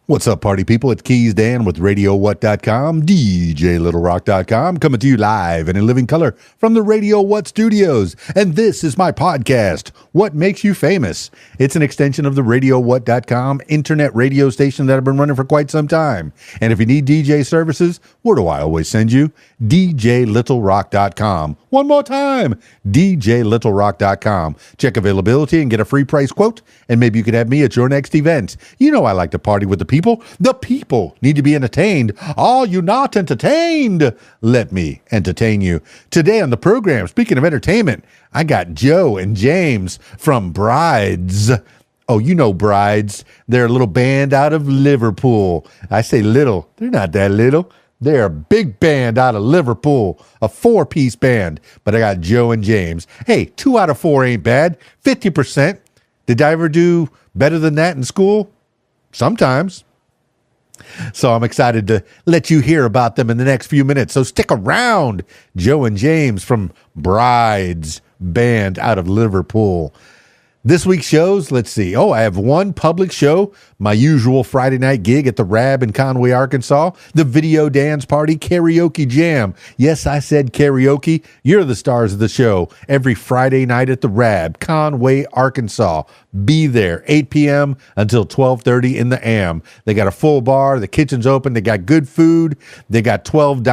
What's up, party people? It's KeysDAN with RadioWhat.com, DJLittleRock.com, coming to you live and in living color from the Radio What studios. And this is my podcast, What Makes You Famous? It's an extension of the RadioWhat.com internet radio station that I've been running for quite some time. And if you need DJ services, where do I always send you? DJLittleRock.com. One more time, DJLittleRock.com. Check availability and get a free price quote, and maybe you could have me at your next event. You know I like to party with the people. The people need to be entertained. Are you not entertained? Let me entertain you. Today on the program, speaking of entertainment, I got Joe and James from Brides. Oh, you know Brides. They're a little band out of Liverpool. I say little. They're not that little. They're a big band out of Liverpool, a 4-piece band. But I got Joe and James. Hey, 2 out of 4 ain't bad. 50%. Did I ever do better than that in school? Sometimes. So I'm excited to let you hear about them in the next few minutes. So stick around. Joe and James from Brides band out of Liverpool. This week's shows, let's see. Oh, I have one public show, my usual Friday night gig at the Rab in Conway, Arkansas, the Video Dance Party Karaoke Jam. Yes, I said karaoke. You're the stars of the show. Every Friday night at the Rab, Conway, Arkansas. Be there, 8 p.m. until 12:30 in the AM. They got a full bar. The kitchen's open. They got good food. They got 10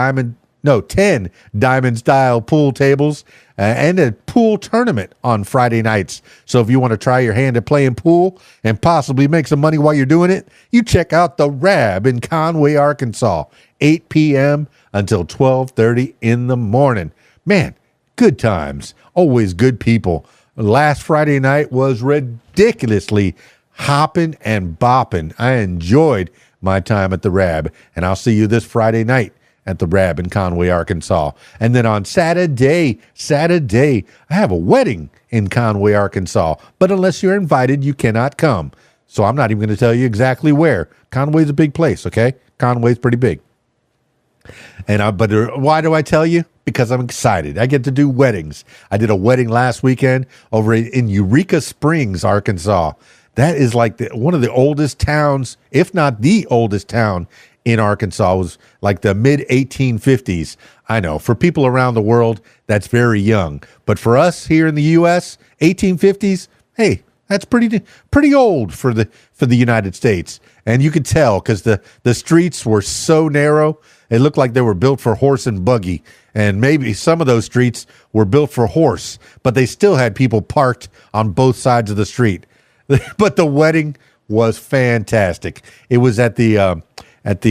diamond-style pool tables. And a pool tournament on Friday nights. So if you want to try your hand at playing pool and possibly make some money while you're doing it, you check out the Rab in Conway, Arkansas, 8 p.m. until 12:30 in the morning. Man, good times. Always good people. Last Friday night was ridiculously hopping and bopping. I enjoyed my time at the Rab, and I'll see you this Friday night at the Rab in Conway, Arkansas. And then on Saturday, I have a wedding in Conway, Arkansas. But unless you're invited, you cannot come. So I'm not even going to tell you exactly where. Conway's a big place, okay? Conway's pretty big. But why do I tell you? Because I'm excited. I get to do weddings. I did a wedding last weekend over in Eureka Springs, Arkansas. That is like one of the oldest towns, if not the oldest town in Arkansas. It was like the mid-1850s. I know, for people around the world, that's very young. But for us here in the U.S., 1850s, hey, that's pretty old for the United States. And you could tell because the streets were so narrow, it looked like they were built for horse and buggy. And maybe some of those streets were built for horse, but they still had people parked on both sides of the street. But the wedding was fantastic. It was at the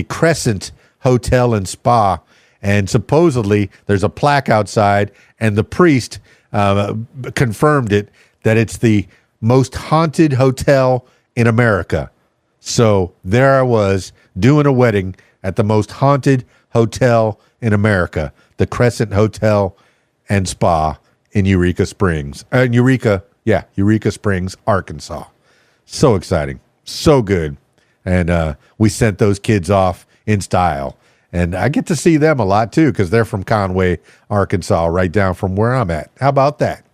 Crescent Hotel and Spa, and supposedly there's a plaque outside, and the priest confirmed it that it's the most haunted hotel in America. So there I was doing a wedding at the most haunted hotel in America, the Crescent Hotel and Spa in Eureka Springs, Eureka Springs, Arkansas. So exciting, so good. And we sent those kids off in style. And I get to see them a lot, too, because they're from Conway, Arkansas, right down from where I'm at. How about that?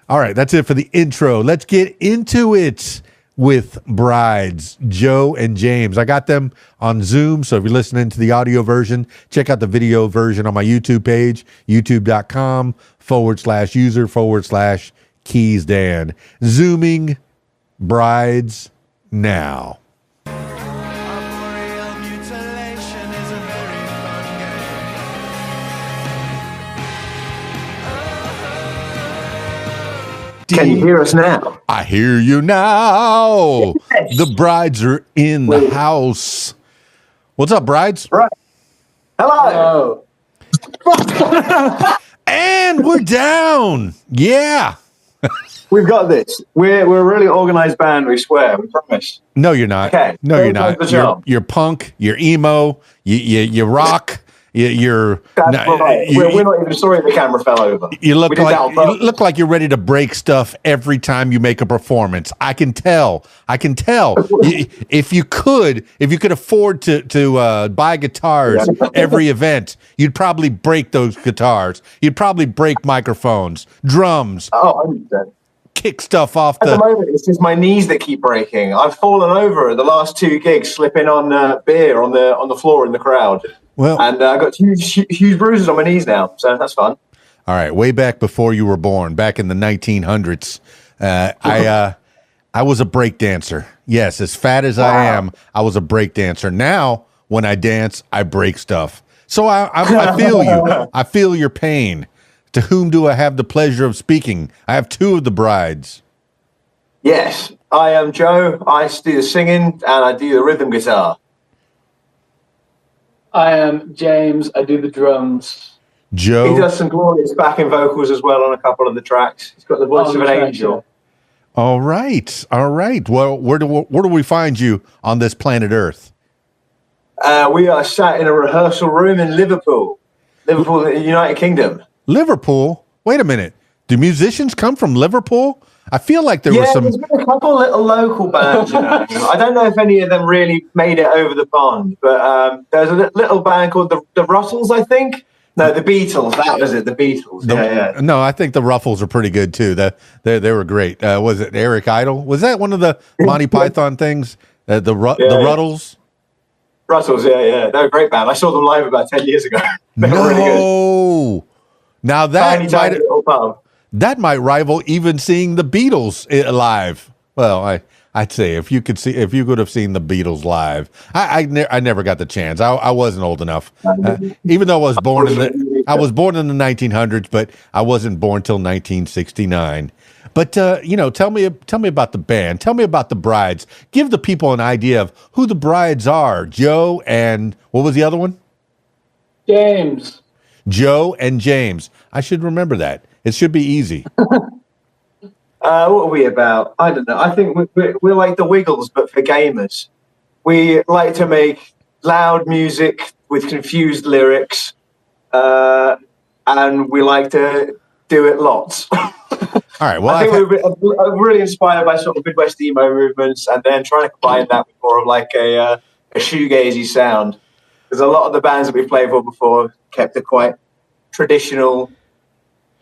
All right, that's it for the intro. Let's get into it with Brides, Joe and James. I got them on Zoom, so if you're listening to the audio version, check out the video version on my YouTube page, youtube.com/user/KeysDAN. Zooming Brides now. Can you hear us now? I hear you now. Yes. The brides are in the house. What's up, brides? Right. Hello. And we're down. Yeah. We've got this. We're a really organized band, we swear. We promise. No, you're not. Okay. No, you're not. You're punk. You're emo. You rock. You're right. We're not even sorry the camera fell over. You look like you're ready to break stuff every time you make a performance. I can tell. If you could afford to buy guitars every event, you'd probably break those guitars. You'd probably break microphones, drums. Oh, 100%. kick stuff off At the moment, it's just my knees that keep breaking. I've fallen over at the last 2 gigs, slipping on beer on the floor in the crowd. Well, and I got huge bruises on my knees now, so that's fun. All right, way back before you were born, back in the 1900s, I was a break dancer. Yes, as fat as I am, I was a break dancer. Now, when I dance, I break stuff. So I feel you. I feel your pain. To whom do I have the pleasure of speaking? I have 2 of the brides. Yes, I am Joe. I do the singing and I do the rhythm guitar. I am James. I do the drums. Joe. He does some glorious backing vocals as well on a couple of the tracks. He's got the voice of an angel. All right. All right. Well, where do we find you on this planet Earth? We are sat in a rehearsal room in Liverpool, United Kingdom. Liverpool? Wait a minute. Do musicians come from Liverpool? I feel like there's been a couple little local bands. I don't know if any of them really made it over the pond, but there's a little band called the Russells, I think. No, the Beatles. That was it. The Beatles. Yeah. No, I think the Ruffles are pretty good too. They were great. Was it Eric Idle? Was that one of the Monty Python things? The Ruddles. Russells. Yeah. They're a great band. I saw them live about 10 years ago. They were really good. Now that might rival even seeing the Beatles live. Well, I'd say if you could have seen the Beatles live, I never got the chance. I wasn't old enough, even though I was born in the 1900s, but I wasn't born till 1969. But tell me about the band. Tell me about the brides. Give the people an idea of who the brides are. Joe and what was the other one? James. Joe and James. I should remember that. It should be easy. What are we about? I don't know. I think we're like the Wiggles, but for gamers. We like to make loud music with confused lyrics, and we like to do it lots. All right. Well, I think we're really inspired by sort of Midwest emo movements, and then trying to combine that with more of like a shoegazy sound. Because a lot of the bands that we've played for before kept it quite traditional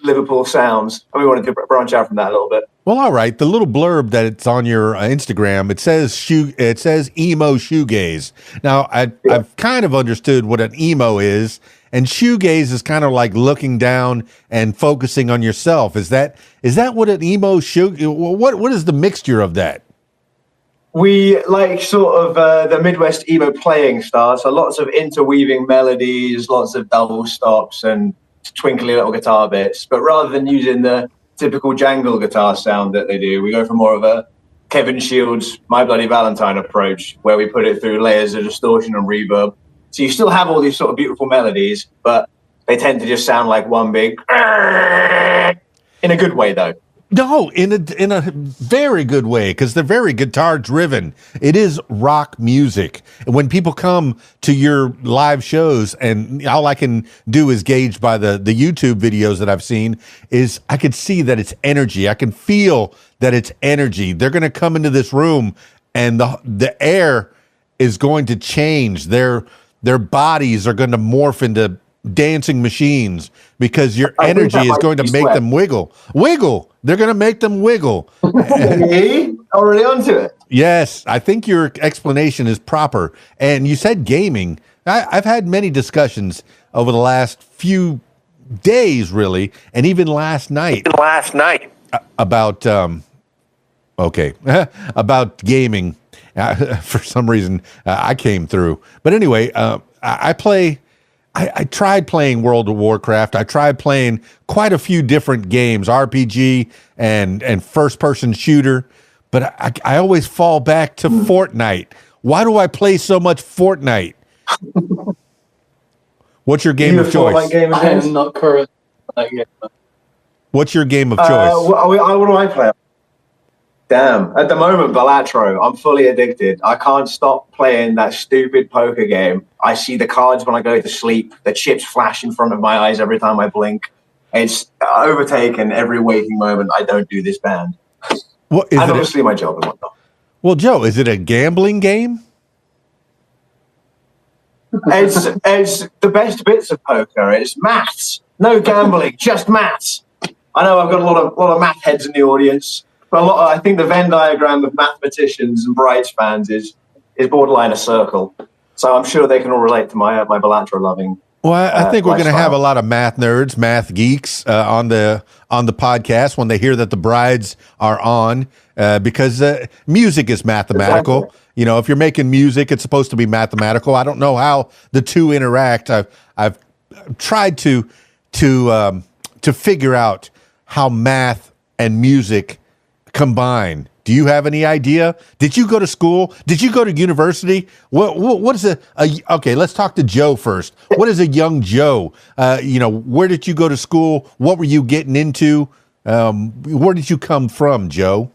Liverpool sounds, and we wanted to branch out from that a little bit. Well, all right. The little blurb that it's on your Instagram, it says emo shoegaze. Now, I've kind of understood what an emo is, and shoegaze is kind of like looking down and focusing on yourself. Is that what an emo what is the mixture of that? We like sort of the Midwest emo playing style, so lots of interweaving melodies, lots of double stops, and twinkly little guitar bits, but rather than using the typical jangle guitar sound that they do, we go for more of a Kevin Shields' My Bloody Valentine approach, where we put it through layers of distortion and reverb. So you still have all these sort of beautiful melodies, but they tend to just sound like one big in a good way, though. No, in a very good way, because they're very guitar driven. It is rock music. When people come to your live shows, and all I can do is gauge by the YouTube videos that I've seen, is I can see that it's energy. I can feel that it's energy. They're going to come into this room, and the air is going to change. Their bodies are going to morph into dancing machines, because your energy is going to make them wiggle. They're going to make them wiggle. Already onto it. Yes, I think your explanation is proper. And you said gaming. I've had many discussions over the last few days, really, and even last night. About about gaming. For some reason, I came through. But anyway, I tried playing World of Warcraft. I tried playing quite a few different games, RPG and first-person shooter, but I always fall back to Fortnite. Why do I play so much Fortnite? What's your game of choice? I am not current. What's your game of choice? What do I play? Damn. At the moment, Balatro. I'm fully addicted. I can't stop playing that stupid poker game. I see the cards when I go to sleep. The chips flash in front of my eyes every time I blink. It's overtaken every waking moment I don't do this band. What, and obviously my job and whatnot. Well, Joe, is it a gambling game? It's the best bits of poker. It's maths. No gambling, just maths. I know I've got a lot of math heads in the audience, but I think the Venn diagram of mathematicians and brides fans is borderline a circle. So I'm sure they can all relate to my Balatro loving. Well, I think we're going to lifestyle. have a lot of math nerds, math geeks on the podcast when they hear that the brides are on, because music is mathematical. Exactly. You know, if you're making music, it's supposed to be mathematical. I don't know how the two interact. I've tried to figure out how math and music combine. Do you have any idea? Did you go to school? Did you go to university? What is okay, let's talk to Joe first. What is a young Joe? Where did you go to school? What were you getting into? Where did you come from, Joe?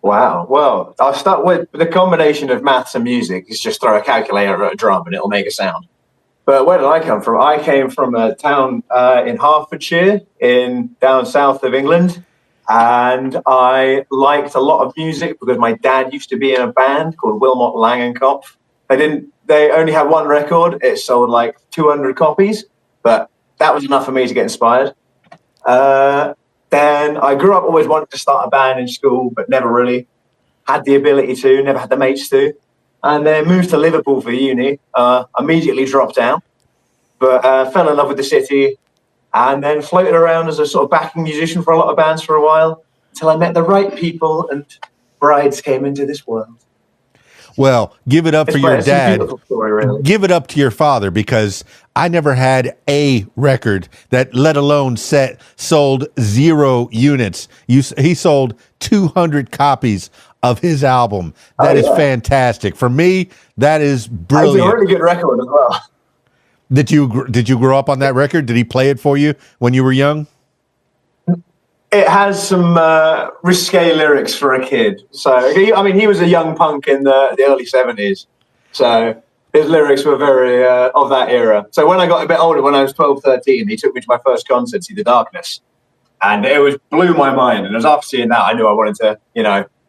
Wow. Well, I'll start with the combination of maths and music. Is just throw a calculator at a drum and it'll make a sound. But where did I come from? I came from a town in Hertfordshire, down south of England. And I liked a lot of music because my dad used to be in a band called Wilmot Langenkopf. They only had one record. It sold like 200 copies, but that was enough for me to get inspired. Then I grew up always wanting to start a band in school, but never really had the ability to, never had the mates to. And then moved to Liverpool for uni, immediately dropped out, but fell in love with the city. And then floated around as a sort of backing musician for a lot of bands for a while until I met the right people and brides came into this world. Well, give it up for your dad. Story, really. Give it up to your father, because I never had a record that, let alone sold 0 units. He sold 200 copies of his album. That is fantastic. For me, that is brilliant. It's a really good record as well. Did you grow up on that record? Did he play it for you when you were young? It has some risque lyrics for a kid. So, he was a young punk in the early 70s. So his lyrics were very of that era. So when I got a bit older, when I was 12, 13, he took me to my first concert, see The Darkness. And it blew my mind. And it was after seeing that, I knew I wanted to,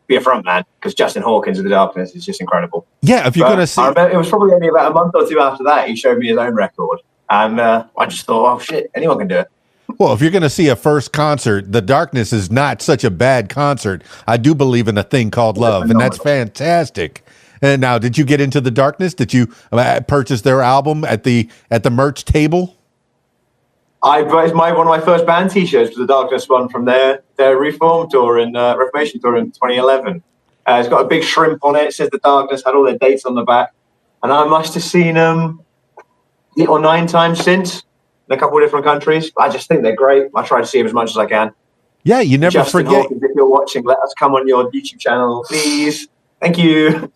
be a front man, because Justin Hawkins of The Darkness is just incredible. Yeah, if you're going to see... I remember it was probably only about a month or two after that he showed me his own record. And I just thought, oh, shit, anyone can do it. Well, if you're going to see a first concert, The Darkness is not such a bad concert. I do believe in a thing called love, and that's fantastic. And now, did you get into The Darkness? Did you purchase their album at the merch table? I bought one of my first band T-shirts was The Darkness one from their Reform tour in Reformation tour in 2011. It's got a big shrimp on it. It says The Darkness, had all their dates on the back, and I must have seen them 8 or 9 times since in a couple of different countries. I just think they're great. I try to see them as much as I can. Yeah, you never Justin forget. Hawkins, if you're watching, let us come on your YouTube channel, please. Thank you.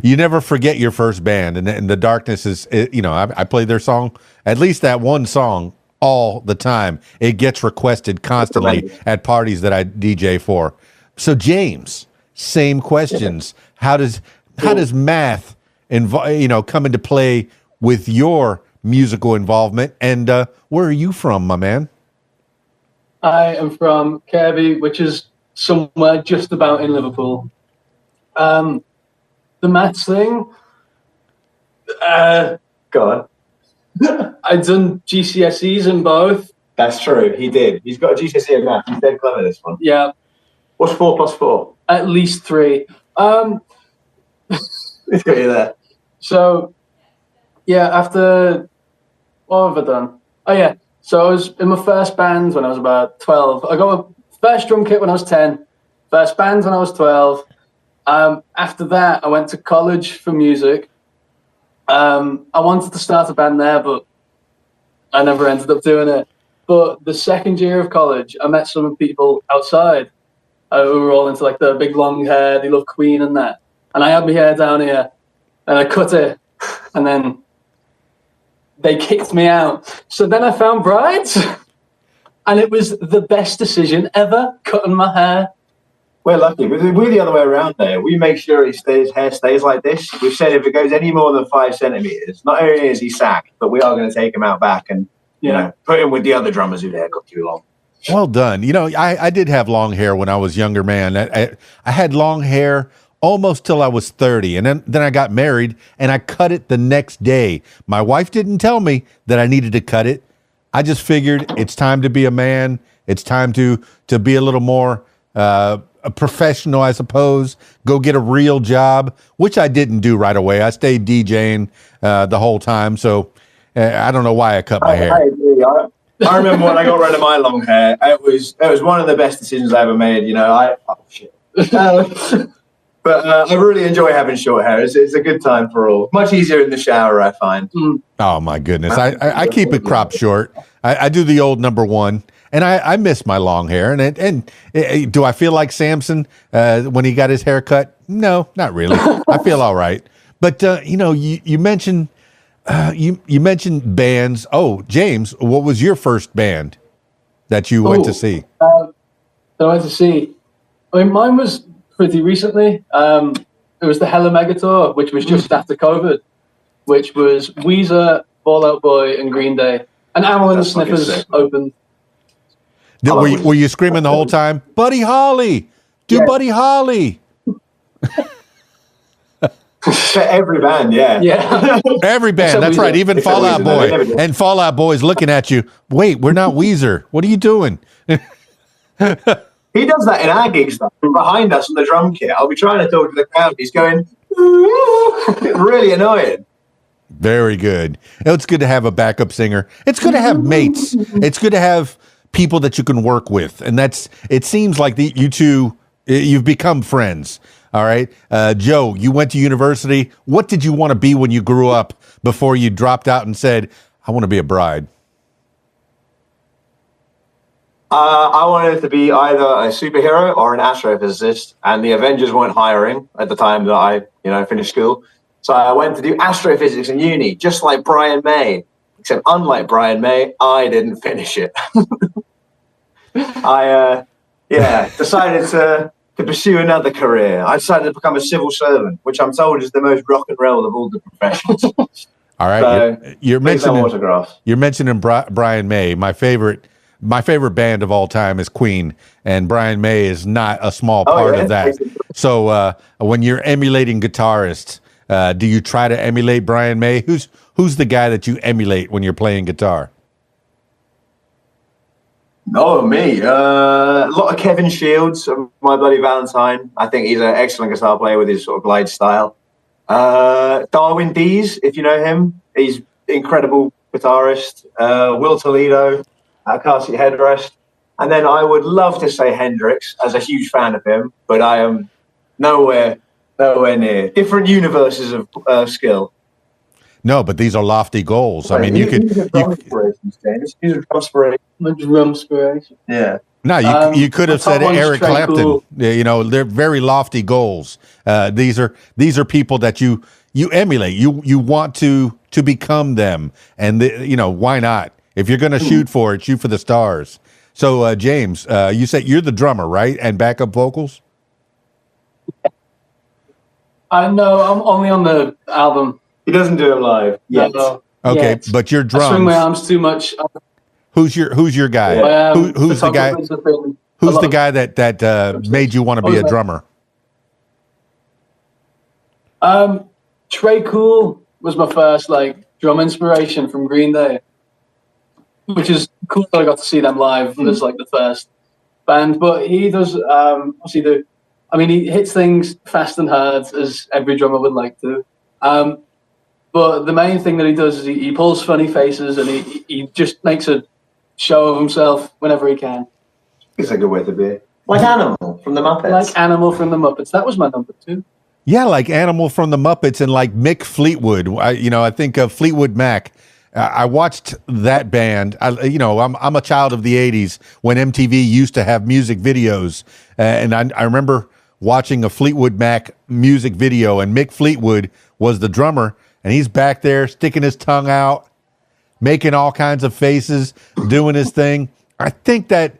You never forget your first band, and The Darkness is. I played their song, at least that one song, all the time. It gets requested constantly at parties that I DJ for. So James, same questions. How does math come into play with your musical involvement? And where are you from, my man? I am from Kirby, which is somewhere just about in Liverpool. The maths thing. God. I've done GCSEs in both. That's true. He did. He's got a GCSE in math. He's dead clever, this one. Yeah. What's 4 plus 4? At least 3. He's got you there. So, yeah, after... What have I done? Oh, yeah. So I was in my first band when I was about 12. I got my first drum kit when I was 10. First band when I was 12. After that, I went to college for music. I wanted to start a band there, but I never ended up doing it. But the second year of college, I met some people outside who were all into like the big long hair. They love Queen and that. And I had my hair down here and I cut it. And then they kicked me out. So then I found brides. And it was the best decision ever, cutting my hair. We're lucky. We're the other way around there. We make sure his hair stays like this. We've said if it goes any more than 5 centimeters, not only is he sacked, but we are going to take him out back and put him with the other drummers whose hair got too long. Well done. I did have long hair when I was younger, man. I had long hair almost till I was 30, and then I got married and I cut it the next day. My wife didn't tell me that I needed to cut it. I just figured it's time to be a man. It's time to be a little more a professional, I suppose. Go get a real job, which I didn't do right away. I stayed DJing the whole time, so I don't know why I cut my hair. I agree. I remember when I got rid of my long hair. It was one of the best decisions I ever made. You know, but I really enjoy having short hair. It's a good time for all. Much easier in the shower, I find. Oh my goodness! I keep it cropped short. I do the old number one, and I miss my long hair. And do I feel like Samson when he got his hair cut? No, not really. I feel all right. But you know, you mentioned you mentioned bands. Oh, James, what was your first band that you went to see? That I went to see. I mean, mine was pretty recently. It was the Hella Mega Tour, which was just after COVID, which was Weezer, Fall Out Boy, and Green Day. And Amyl and the Sniffers opened. Were you screaming the whole time, Buddy Holly? Buddy Holly. Every band, yeah. Every band, that's right. Even Fall Out Boy. And Fall Out Boy's looking at you. Wait, we're not Weezer. What are you doing? He does that in our gigs, though. Behind us on the drum kit. I'll be trying to talk to the crowd. He's going, really annoying. Very good. It's good to have a backup singer. It's good to have mates. It's good to have people that you can work with. And it seems like you two, you've become friends. All right. Joe, you went to university. What did you want to be when you grew up before you dropped out and said, I want to be a bride? I wanted to be either a superhero or an astrophysicist, and the Avengers weren't hiring at the time that I finished school. So I went to do astrophysics in uni, just like Brian May, except unlike Brian May, I didn't finish it. I decided to pursue another career. I decided to become a civil servant, which I'm told is the most rock and roll of all the professions. All right, so, you're mentioning autographs. You're mentioning Brian May. My favorite band of all time is Queen, and Brian May is not a small part of that. So when you're emulating guitarists, do you try to emulate Brian May? Who's the guy that you emulate when you're playing guitar? Oh, me. A lot of Kevin Shields, My Bloody Valentine. I think he's an excellent guitar player with his sort of glide style. Darwin Dees, if you know him. He's an incredible guitarist. Will Toledo, Car Seat Headrest. And then I would love to say Hendrix, as a huge fan of him, but I am nowhere near. Different universes of skill. No, but these are lofty goals. I mean, you could. These are drum inspiration. Yeah. No, you could have said Eric Clapton. Cool. You know, they're very lofty goals. These are people that you emulate. You want to become them, and why not? If you're going to shoot for it, shoot for the stars. So, James, you said you're the drummer, right? And backup vocals? No, I'm only on the album. He doesn't do it live. Yes. Okay, yet. But your drums. I swing my arms too much. Who's your guy? Yeah. Who's the guy? Who's the guy that made you want to be a drummer? Trey Cool was my first drum inspiration from Green Day, which is cool that I got to see them live as the first band. But he does obviously he hits things fast and hard, as every drummer would like to. But the main thing that he does is he pulls funny faces, and he just makes a show of himself whenever he can. It's a good way to be. Like Animal from the Muppets. Like Animal from the Muppets. That was my number 2. Yeah, like Animal from the Muppets, and like Mick Fleetwood. I think of Fleetwood Mac. I watched that band. I'm a child of the 80s when MTV used to have music videos. And I remember watching a Fleetwood Mac music video, and Mick Fleetwood was the drummer, and he's back there sticking his tongue out, making all kinds of faces, doing his thing. I think that,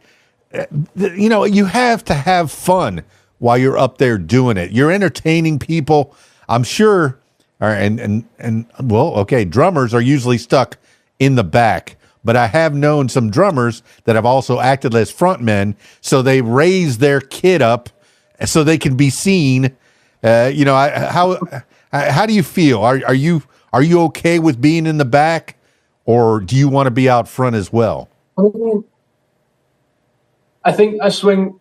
you have to have fun while you're up there doing it. You're entertaining people. I'm sure, drummers are usually stuck in the back, but I have known some drummers that have also acted as frontmen, so they raise their kid up so they can be seen. How do you feel? Are you okay with being in the back, or do you want to be out front as well? I think I swing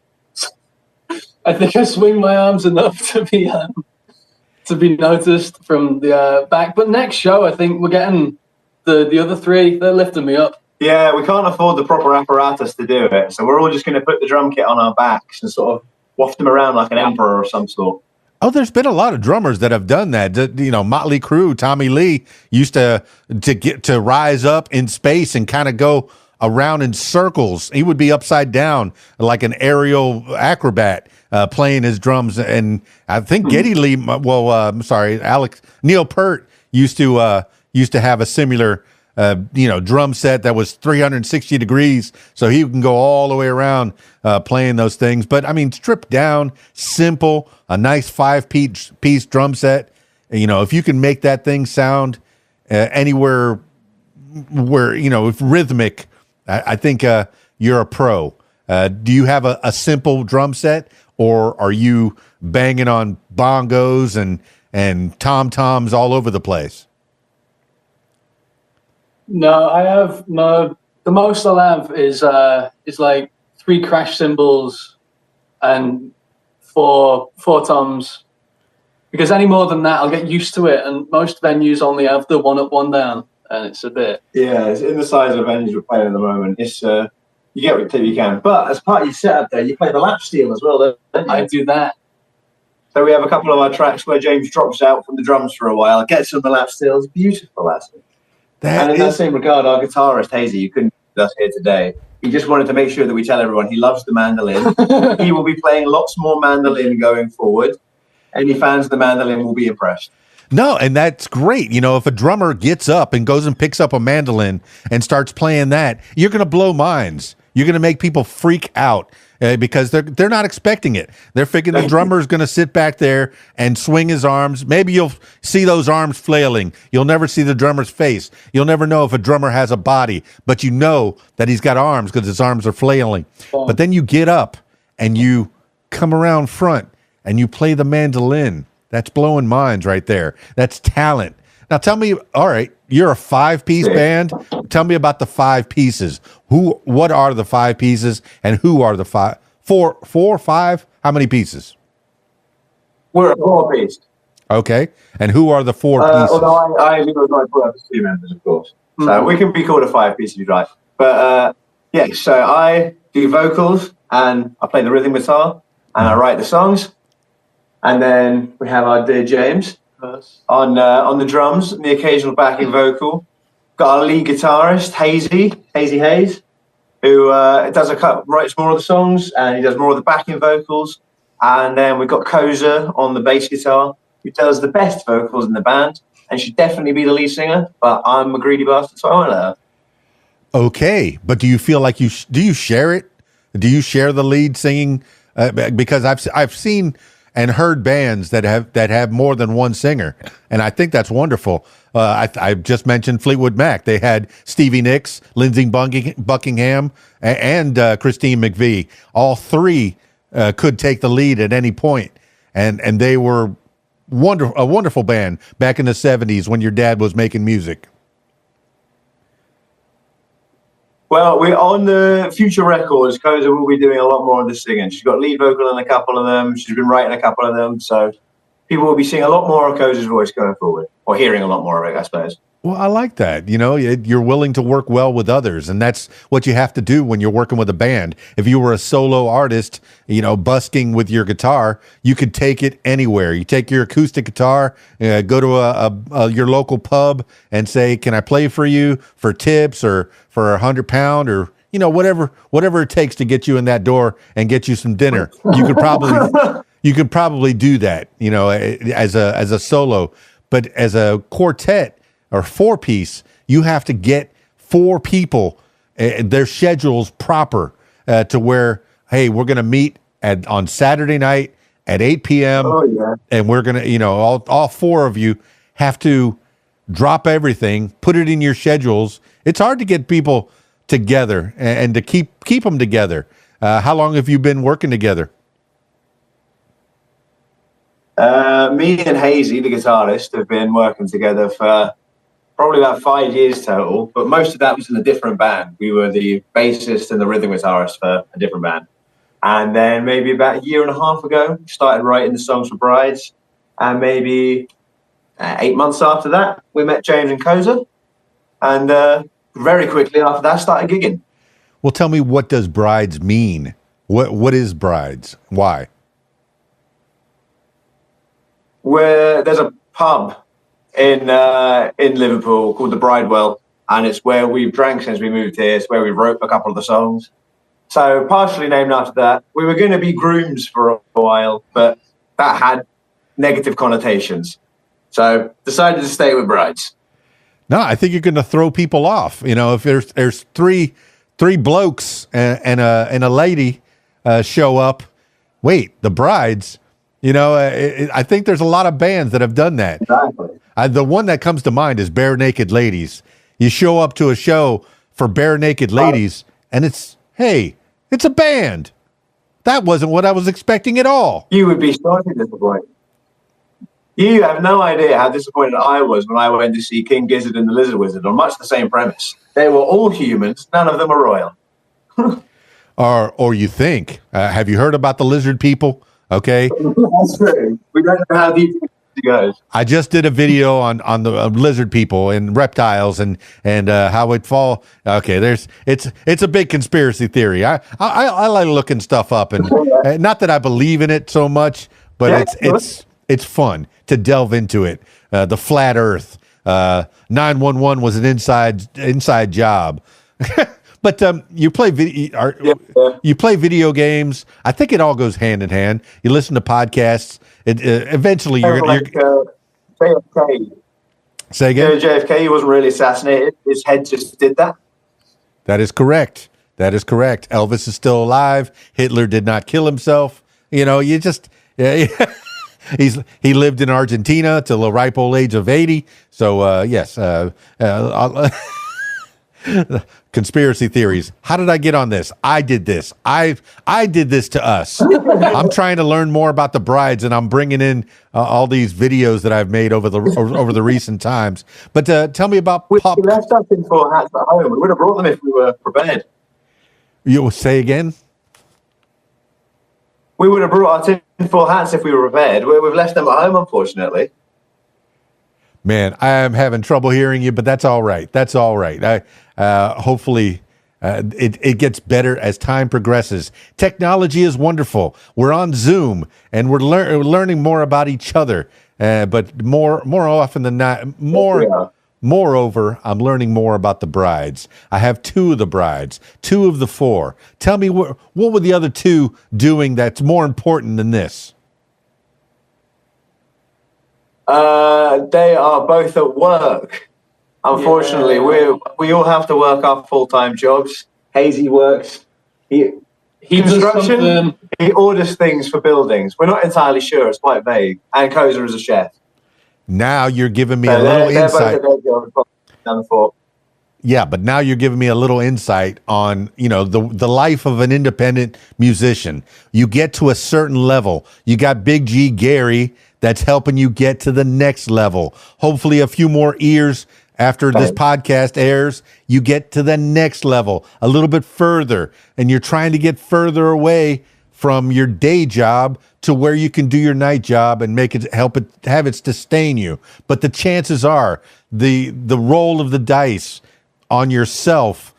my arms enough to be noticed from the back. But next show, I think we're getting the other three. They're lifting me up. Yeah, we can't afford the proper apparatus to do it, so we're all just going to put the drum kit on our backs and sort of waft them around like an emperor of some sort. Oh, there's been a lot of drummers that have done that. Motley Crue, Tommy Lee used to get to rise up in space and kind of go around in circles. He would be upside down like an aerial acrobat playing his drums. And I think Geddy Lee, Neil Peart used to have a similar drum set that was 360 degrees, so he can go all the way around playing those things. But I mean, stripped down, simple, a nice 5-piece drum set. If you can make that thing sound anywhere where, if rhythmic, I think you're a pro. Do you have a simple drum set, or are you banging on bongos and tom-toms all over the place? No, I have no. The most I'll have is like 3 crash cymbals and four toms. Because any more than that, I'll get used to it. And most venues only have the 1 up, 1 down, and it's a bit. Yeah, it's in the size of venues we're playing at the moment. It's you get what you can. But as part of your setup, there, you play the lap steel as well, don't you? I do that. So we have a couple of our tracks where James drops out from the drums for a while, gets on the lap steel. It's beautiful, actually. And in that same regard, our guitarist, Hazy, you couldn't be with us here today. He just wanted to make sure that we tell everyone he loves the mandolin. He will be playing lots more mandolin going forward. Any fans of the mandolin will be impressed. No, and that's great. If a drummer gets up and goes and picks up a mandolin and starts playing that, you're going to blow minds. You're going to make people freak out because they're not expecting it. They're thinking the drummer's going to sit back there and swing his arms. Maybe you'll see those arms flailing. You'll never see the drummer's face. You'll never know if a drummer has a body, but you know that he's got arms because his arms are flailing. Oh. But then you get up and you come around front and you play the mandolin. That's blowing minds right there. That's talent. Now tell me, all right, you're a 5-piece band. Tell me about the 5 pieces. What are the 5 pieces, and who are the 5? 4, 5? How many pieces? We're a 4-piece. Okay, and who are the 4 pieces? Although I leave my as 2 members, of course. So we can be called a 5-piece if you like. But so I do vocals, and I play the rhythm guitar, and I write the songs. And then we have our dear James on the drums and the occasional backing vocal. Got our lead guitarist, Hazy Hayes, who writes more of the songs, and he does more of the backing vocals. And then we've got Koza on the bass guitar, who does the best vocals in the band, and should definitely be the lead singer. But I'm a greedy bastard, so I won't let her. Okay, but do you feel like do you share it? Do you share the lead singing? Because I've seen and heard bands that have more than one singer, and I think that's wonderful. I just mentioned Fleetwood Mac. They had Stevie Nicks, Lindsey Buckingham, and Christine McVie. All 3 could take the lead at any point, and they were a wonderful band back in the 70s when your dad was making music. Well, we're on the future records. Koza will be doing a lot more of the singing. She's got lead vocal in a couple of them. She's been writing a couple of them. So people will be seeing a lot more of Koza's voice going forward, or hearing a lot more of it, I suppose. Well, I like that. You're willing to work well with others, and that's what you have to do when you're working with a band. If you were a solo artist, busking with your guitar, you could take it anywhere. You take your acoustic guitar, go to your local pub and say, "Can I play for you for tips or for £100 or whatever it takes to get you in that door and get you some dinner?" You could probably do that, as a solo, but as a quartet or 4-piece, you have to get 4 people, their schedules proper to where, hey, we're going to meet on Saturday night at 8 p.m. Oh, yeah. And we're going to, all 4 of you have to drop everything, put it in your schedules. It's hard to get people together and to keep them together. How long have you been working together? Me and Hazy, the guitarist, have been working together for probably about 5 years total, but most of that was in a different band. We were the bassist and the rhythm guitarist for a different band. And then maybe about a year and a half ago, started writing the songs for Brides. And maybe 8 months after that, we met James and Koza. And very quickly after that, started gigging. Well, tell me, what does Brides mean? What is Brides? Why? There's a pub in Liverpool called the Bridewell, and it's where we've drank since we moved here. It's where we wrote a couple of the songs. So partially named after that. We were going to be grooms for a while, but that had negative connotations. So decided to stay with Brides. No, I think you're going to throw people off. You know, if there's three blokes and a lady show up, wait, the Brides. You know, I think there's a lot of bands that have done that. Exactly. The one that comes to mind is Bare Naked Ladies. You show up to a show for Bare Naked Ladies, and it's a band. That wasn't what I was expecting at all. You would be sorely disappointed. You have no idea how disappointed I was when I went to see King Gizzard and the Lizard Wizard on much the same premise. They were all humans. None of them are royal. Or you think? Have you heard about the lizard people? Okay, that's true. We don't know how deep it goes. I just did a video on the lizard people and reptiles and how it fall. Okay, it's a big conspiracy theory. I like looking stuff up, and not that I believe in it so much, but it's fun to delve into it. The flat Earth, 911 was an inside job. But you play you play video games. I think it all goes hand in hand. You listen to podcasts. Eventually, you're JFK. Say again. JFK, he wasn't really assassinated. His head just did that. That is correct. Elvis is still alive. Hitler did not kill himself. You know, he lived in Argentina till the ripe old age of 80. So yes. Conspiracy theories. How did I get on this? I did this. I did this to us. I'm trying to learn more about the Brides, and I'm bringing in all these videos that I've made over the recent times. But tell me about pop. We left our tinfoil hats at home. We would have brought them if we were prepared. You say again? We would have brought our tinfoil hats if we were prepared. We've left them at home, unfortunately. Man, I am having trouble hearing you, but that's all right. Hopefully it gets better as time progresses. Technology is wonderful. We're on Zoom, and we're learning more about each other. But more often than not, moreover, I'm learning more about the Brides. I have 2 of the Brides, 2 of the 4. Tell me, what were the other 2 doing that's more important than this? They are both at work. Unfortunately, we all have to work our full-time jobs. Hazy works. He construction. He orders things for buildings. We're not entirely sure. It's quite vague. And Koza is a chef. Now you're giving me a little insight. Yeah, but now you're giving me a little insight on, you know, the life of an independent musician. You get to a certain level. You got Big G Gary that's helping you get to the next level. Hopefully a few more ears after this podcast airs, you get to the next level, a little bit further, and you're trying to get further away from your day job to where you can do your night job and have it sustain you. But the chances are the roll of the dice on yourself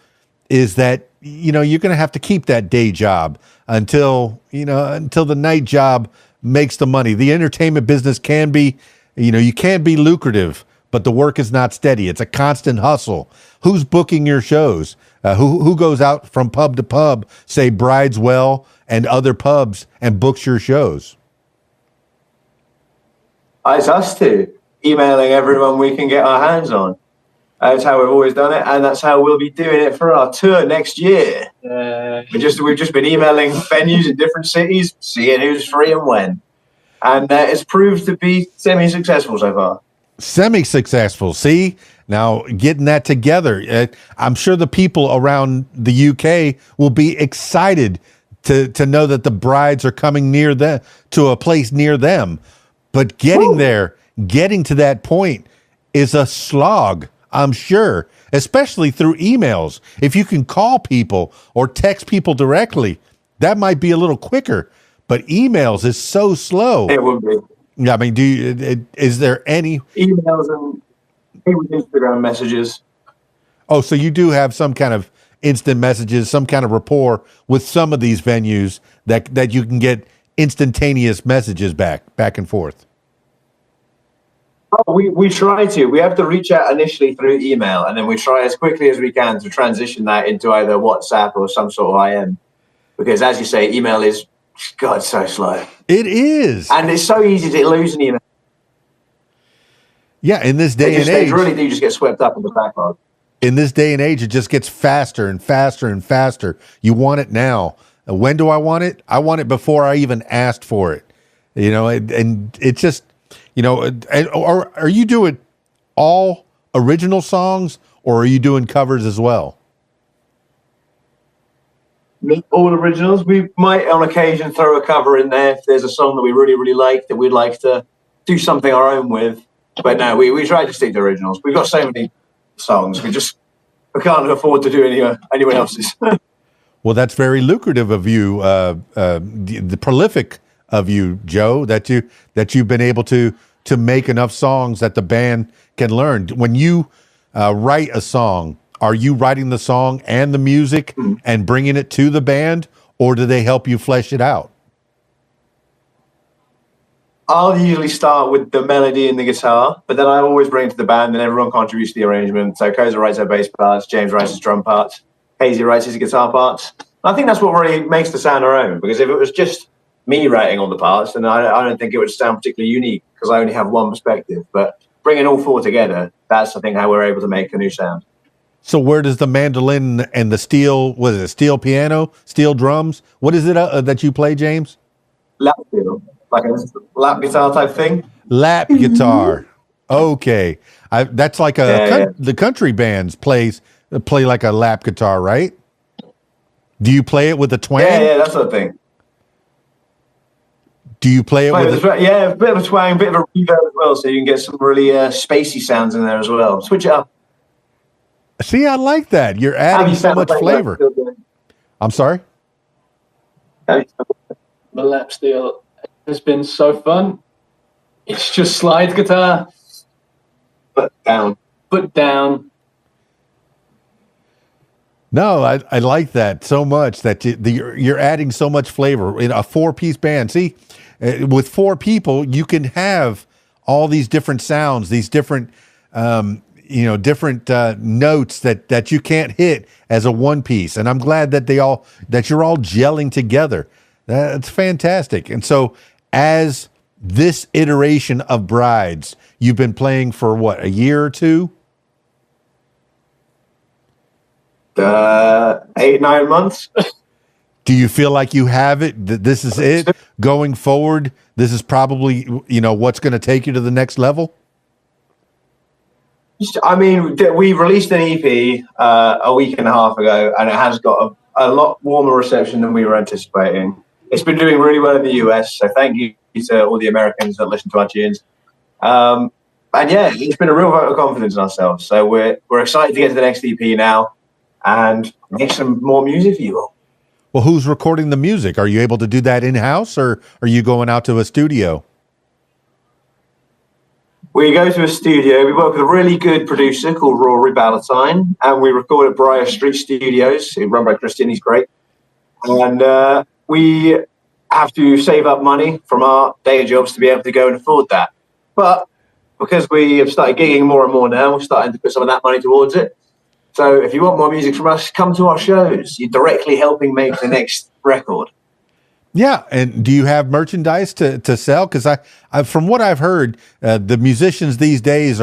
is that, you know, you're going to have to keep that day job until the night job makes the money. The entertainment business can be, you can be lucrative, but the work is not steady. It's a constant hustle. Who's booking your shows? Who goes out from pub to pub, say Brideswell and other pubs, and books your shows? It's us two, emailing everyone we can get our hands on. That's how we've always done it, and that's how we'll be doing it for our tour next year. We've just been emailing venues in different cities, seeing who's free and when. And it's proved to be semi-successful so far. Semi-successful. See, now getting that together, I'm sure the people around the UK will be excited to know that the Brides are coming near them, to a place near them. But getting there, getting to that point is a slog. I'm sure, especially through emails. If you can call people or text people directly, that might be a little quicker. But emails is so slow. It would be. I mean, is there any emails and Instagram messages? Oh, so you do have some kind of instant messages, some kind of rapport with some of these venues that you can get instantaneous messages back and forth. Oh, we try to. We have to reach out initially through email, and then we try as quickly as we can to transition that into either WhatsApp or some sort of IM. Because as you say, email is, God, so slow. It is. And it's so easy to lose an email. Yeah, in this day and age. They really do just get swept up in the backlog. In this day and age, it just gets faster and faster and faster. You want it now. When do I want it? I want it before I even asked for it. You know, and it's just, you know, or are you doing all original songs or are you doing covers as well? All originals. We might on occasion throw a cover in there if there's a song that we really, really like that we'd like to do something our own with. But no, we try to stick to originals. We've got so many songs. We can't afford to do anyone else's. Well, that's very lucrative of you, the prolific of you, Joe, that you've been able to make enough songs that the band can learn. When you write a song, are you writing the song and the music and bringing it to the band, or do they help you flesh it out? I'll usually start with the melody and the guitar, but then I always bring it to the band and everyone contributes to the arrangement. So Koza writes our bass parts, James writes his drum parts, Hazy writes his guitar parts. I think that's what really makes the sound our own, because if it was just me writing all the parts, then I don't think it would sound particularly unique because I only have one perspective. But bringing all four together, that's, I think, how we're able to make a new sound. So where does the mandolin and the steel, what is it, steel piano, steel drums? What is it that you play, James? Lap steel. Like a lap guitar type thing. Lap guitar. Okay. That's like the country bands play like a lap guitar, right? Do you play it with a twang? Yeah, that sort of thing. Do you play it with a bit of a twang, bit of a reverb as well, so you can get some really spacey sounds in there as well. Switch it up. See, I like that. You're adding so much flavor. I'm sorry? The lap steel has been so fun. It's just slide guitar. But down. No, I like that so much that you're adding so much flavor in a 4-piece band. See, with 4 people, you can have all these different sounds, these different, different notes that you can't hit as a 1-piece. And I'm glad that you're all gelling together. That's fantastic. And so, as this iteration of Brides, you've been playing for what, a year or 2? 8-9 months. Do you feel like you have it? This is it going forward? This is probably, what's going to take you to the next level? I mean, we released an EP a week and a half ago, and it has got a lot warmer reception than we were anticipating. It's been doing really well in the US, so thank you to all the Americans that listen to our tunes. And yeah, it's been a real vote of confidence in ourselves. So we're excited to get to the next EP now and make some more music for you all. Well, who's recording the music? Are you able to do that in-house, or are you going out to a studio? We go to a studio. We work with a really good producer called Rory Ballantyne, and we record at Briar Street Studios, run by Christian. He's great. And we have to save up money from our day jobs to be able to go and afford that. But because we have started gigging more and more now, we're starting to put some of that money towards it. So if you want more music from us, come to our shows. You're directly helping make the next record. Yeah, and do you have merchandise to sell? Because I from what I've heard, the musicians these days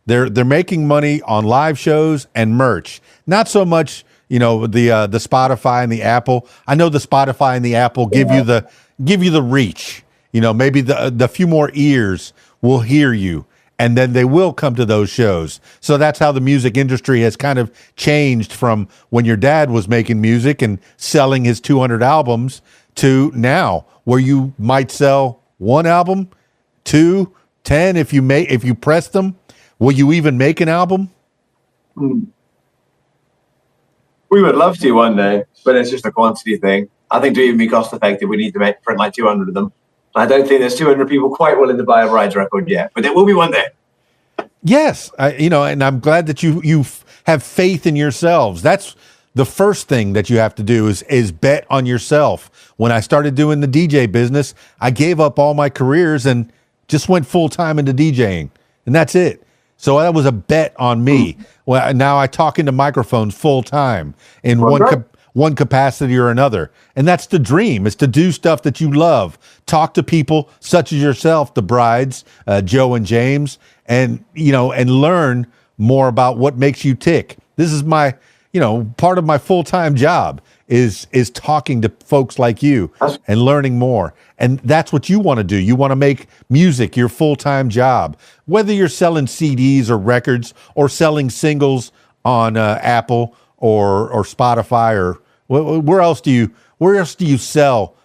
they're making money on live shows and merch. Not so much, the Spotify and the Apple. I know the Spotify and the Apple give you the reach. Maybe the few more ears will hear you, and then they will come to those shows. So that's how the music industry has kind of changed from when your dad was making music and selling his 200 albums to now, where you might sell 1 album, 2, 10 if you press them. Will you even make an album? We would love to one day, but it's just a quantity thing. I think to even be cost effective, we need to print like 200 of them. I don't think there's 200 people quite willing to buy a bride's record yet, but there will be one day. Yes, and I'm glad that you have faith in yourselves. That's the first thing that you have to do is bet on yourself. When I started doing the DJ business, I gave up all my careers and just went full time into DJing, and that's it. So that was a bet on me. Well, now I talk into microphones full time in one capacity or another. And that's the dream, is to do stuff that you love. Talk to people such as yourself, the brides, Joe and James, and learn more about what makes you tick. This is my, part of my full-time job is talking to folks like you and learning more. And that's what you want to do. You want to make music your full-time job, whether you're selling CDs or records or selling singles on Apple or Spotify, or where else do you sell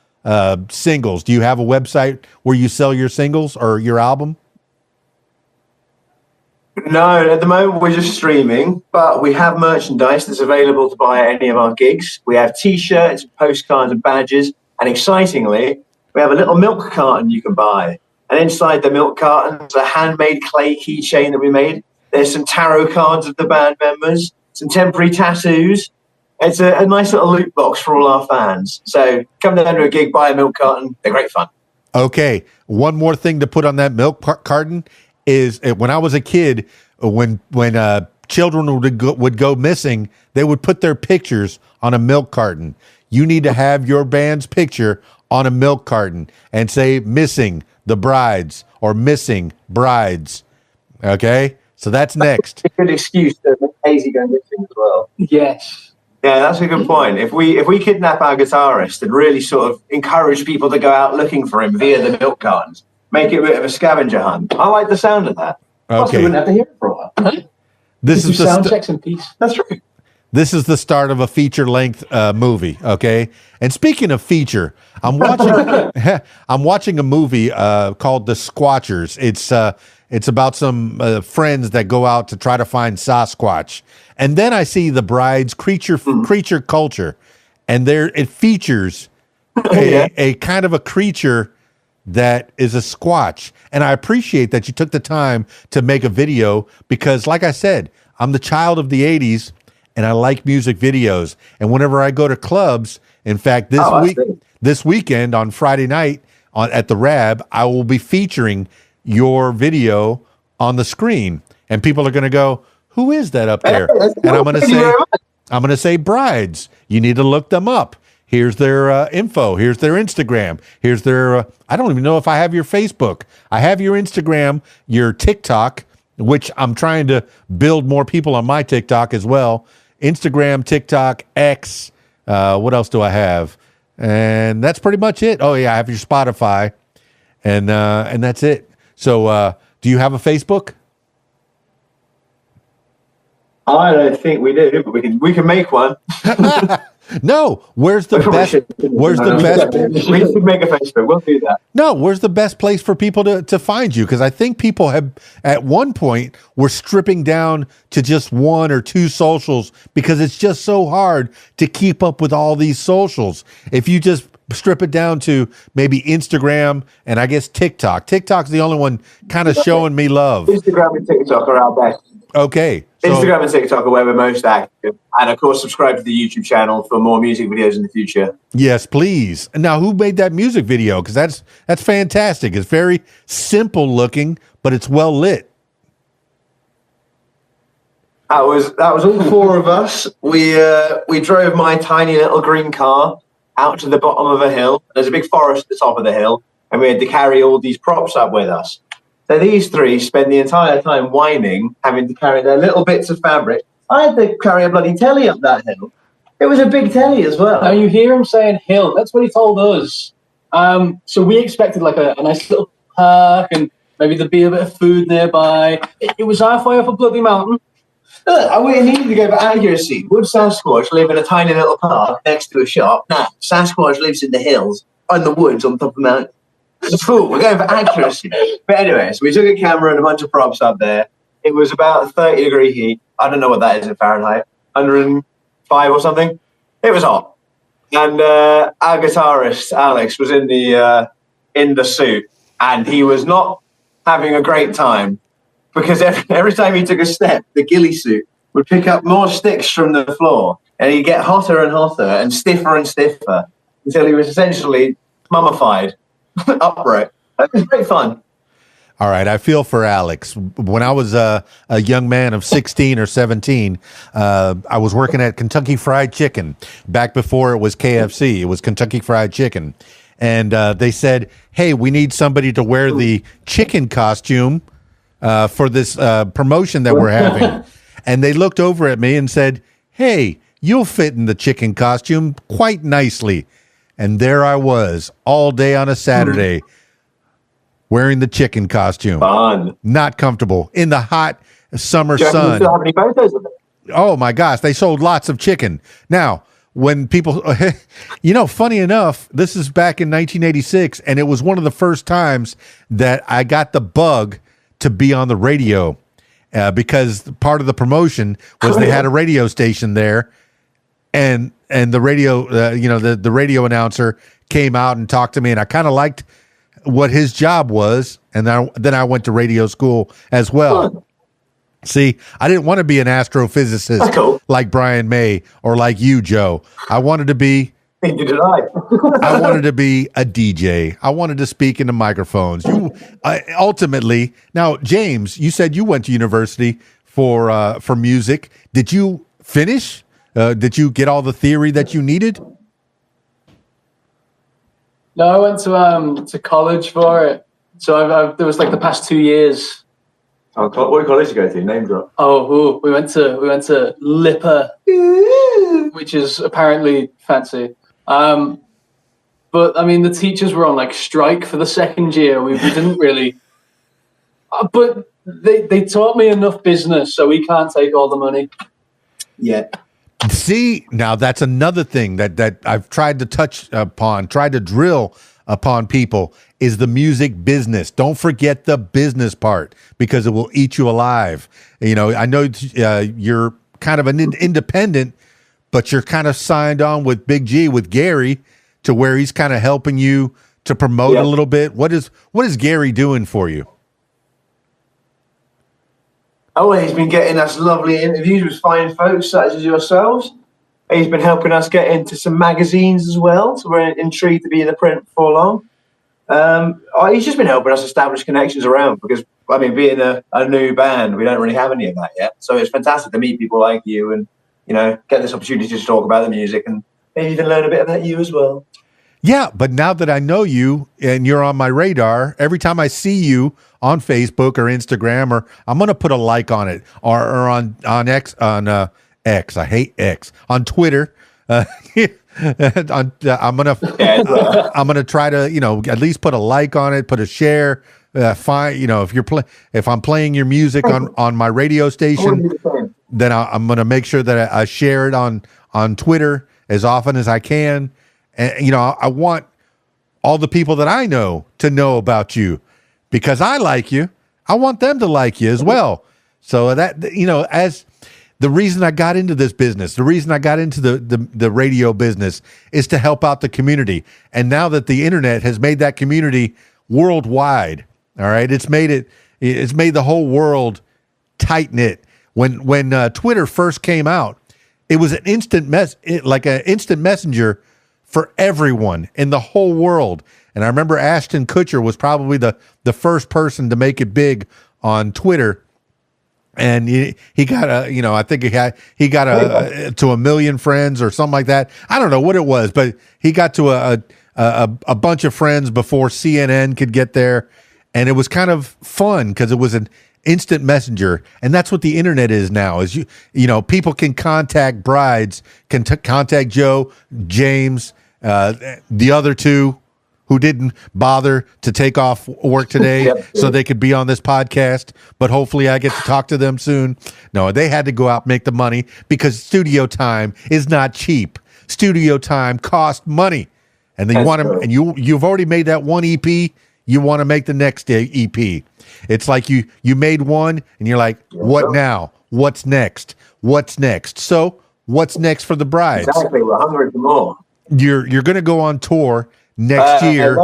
singles? Do you have a website where you sell your singles or your album? No, at the moment we're just streaming, but we have merchandise that's available to buy at any of our gigs. We have T-shirts, postcards, and badges, and excitingly, we have a little milk carton you can buy. And inside the milk carton is a handmade clay keychain that we made. There's some tarot cards of the band members, some temporary tattoos. It's a nice little loot box for all our fans. So come down to a gig, buy a milk carton. They're great fun. Okay, one more thing to put on that milk carton is when I was a kid, when children would go missing, they would put their pictures on a milk carton. You need to have your band's picture on a milk carton and say "missing the brides" or "missing brides." Okay, so that's next. A good excuse to make Hazy go missing as well. Yes. Yeah, that's a good point. If we kidnap our guitarist and really sort of encourage people to go out looking for him via the milk cartons, make it a bit of a scavenger hunt. I like the sound of that. Plus, we wouldn't have to hear it for a while. This is the sound checks in peace. That's right. This is the start of a feature-length movie, okay? And speaking of feature, I'm watching a movie called The Squatchers. It's about some friends that go out to try to find Sasquatch, and then I see the bride's creature culture, and it features a kind of a creature that is a squatch. And I appreciate that you took the time to make a video because, like I said, I'm the child of the 80s and I like music videos. And whenever I go to clubs, in fact, this weekend on Friday night at the Rab, I will be featuring your on the screen. And people are going to go, who is that up there? And I'm going to say brides. You need to look them up. Here's their info. Here's their Instagram. Here's their, I don't even know if I have your Facebook. I have your Instagram, your TikTok, which I'm trying to build more people on my TikTok as well. Instagram, TikTok, X. What else do I have? And that's pretty much it. Oh, yeah, I have your Spotify. And that's it. So do you have a Facebook? I don't think we do, but we can make one. No, where's the best? Where's the best? We should make a Facebook. We'll do that. No, where's the best place for people to find you? Because I think people have at one point were stripping down to just one or two socials because it's just so hard to keep up with all these socials. If you just strip it down to maybe Instagram and I guess TikTok. TikTok's the only one kind of showing me love. Instagram and TikTok are our best. Okay. So, Instagram and TikTok are where we're most active. And of course, subscribe to the YouTube channel for more music videos in the future. Yes, please. Now, who made that music video? Because that's fantastic. It's very simple looking, but it's well lit. That was all four of us. We drove my tiny little green car out to the bottom of a hill. There's a big forest at the top of the hill, and we had to carry all these props up with us. So these three spend the entire time whining, having to carry their little bits of fabric. I had to carry a bloody telly up that hill. It was a big telly as well. Now you hear him saying hill. That's what he told us. So we expected like a nice little park and maybe there'd be a bit of food nearby. It was halfway up a bloody mountain. Look, we needed to go for accuracy. Would Sasquatch live in a tiny little park next to a shop? No, Sasquatch lives in the hills, in the woods on top of the mountain. It's a fool. We're going for accuracy. But anyway, so we took a camera and a bunch of props up there. It was about 30-degree heat. I don't know what that is in Fahrenheit. 105 or something. It was hot. And our guitarist, Alex, was in the suit. And he was not having a great time because every time he took a step, the ghillie suit would pick up more sticks from the floor. And he'd get hotter and hotter and stiffer until he was essentially mummified, upright. It was great fun. All right, I feel for Alex. When I was a young man of 16 or 17, I was working at Kentucky Fried Chicken. Back before it was KFC, it was Kentucky Fried Chicken. And they said, hey, we need somebody to wear the chicken costume for this promotion that we're having. And they looked over at me and said, hey, you'll fit in the chicken costume quite nicely. And there I was all day on a Saturday wearing the chicken costume. Fun. Not comfortable in the hot summer sun. Do you still have any photos of it? Oh my gosh, they sold lots of chicken. Now, when people, funny enough, this is back in 1986, and it was one of the first times that I got the bug to be on the radio because part of the promotion was they had a radio station there, and the radio, the radio announcer came out and talked to me, and I kind of liked what his job was, and then I went to radio school as well. See, I didn't want to be an astrophysicist like Brian May or like you, Joe. I wanted to be. Neither did I. I wanted to be a DJ. I wanted to speak into microphones. Ultimately, now James, you said you went to university for music. Did you finish? Did you get all the theory that you needed? No, I went to college for it. So there was like the past 2 years. Oh, what college did you go to? Name drop. Oh, we went to Lipper, which is apparently fancy. But I mean, the teachers were on like strike for the second year. We didn't really. But they taught me enough business, so we can't take all the money. Yeah. See, now that's another thing that I've tried to touch upon, tried to drill upon people is the music business. Don't forget the business part because it will eat you alive. I know you're kind of an independent, but you're kind of signed on with Big G, with Gary, to where he's kind of helping you to promote a little bit. What is Gary doing for you? Oh, he's been getting us lovely interviews with fine folks such as yourselves. He's been helping us get into some magazines as well, so we're intrigued to be in the print before long. He's just been helping us establish connections around because, I mean, being a new band, we don't really have any of that yet. So it's fantastic to meet people like you and, get this opportunity to talk about the music and maybe even learn a bit about you as well. Yeah, but now that I know you and you're on my radar, every time I see you on Facebook or Instagram, or I'm going to put a like on it, or on X, X. I hate X. On Twitter, I'm gonna try to at least put a like on it, put a share. If I'm playing your music on my radio station, then I'm gonna make sure that I share it on Twitter as often as I can. And I want all the people that I know to know about you because I like you. I want them to like you as well. So that as the reason I got into this business, the reason I got into the radio business is to help out the community. And now that the internet has made that community worldwide, all right, it's made the whole world tight knit. When Twitter first came out, it was an instant messenger for everyone in the whole world. And I remember Ashton Kutcher was probably the first person to make it big on Twitter. And he got I think he got to 1 million friends or something like that. I don't know what it was, but he got to a bunch of friends before CNN could get there. And it was kind of fun because it was an instant messenger. And that's what the internet is now is people can contact brides, can contact Joe, James, the other two who didn't bother to take off work today so they could be on this podcast, but hopefully I get to talk to them soon. No, they had to go out and make the money because studio time is not cheap. Studio time costs money. And then you want them, and you've already made that one EP. you want to make the next EP. It's like you made one and you're like, what now? What's next? What's next? So what's next for the brides? Exactly. We're hungry for more. You're going to go on tour next year.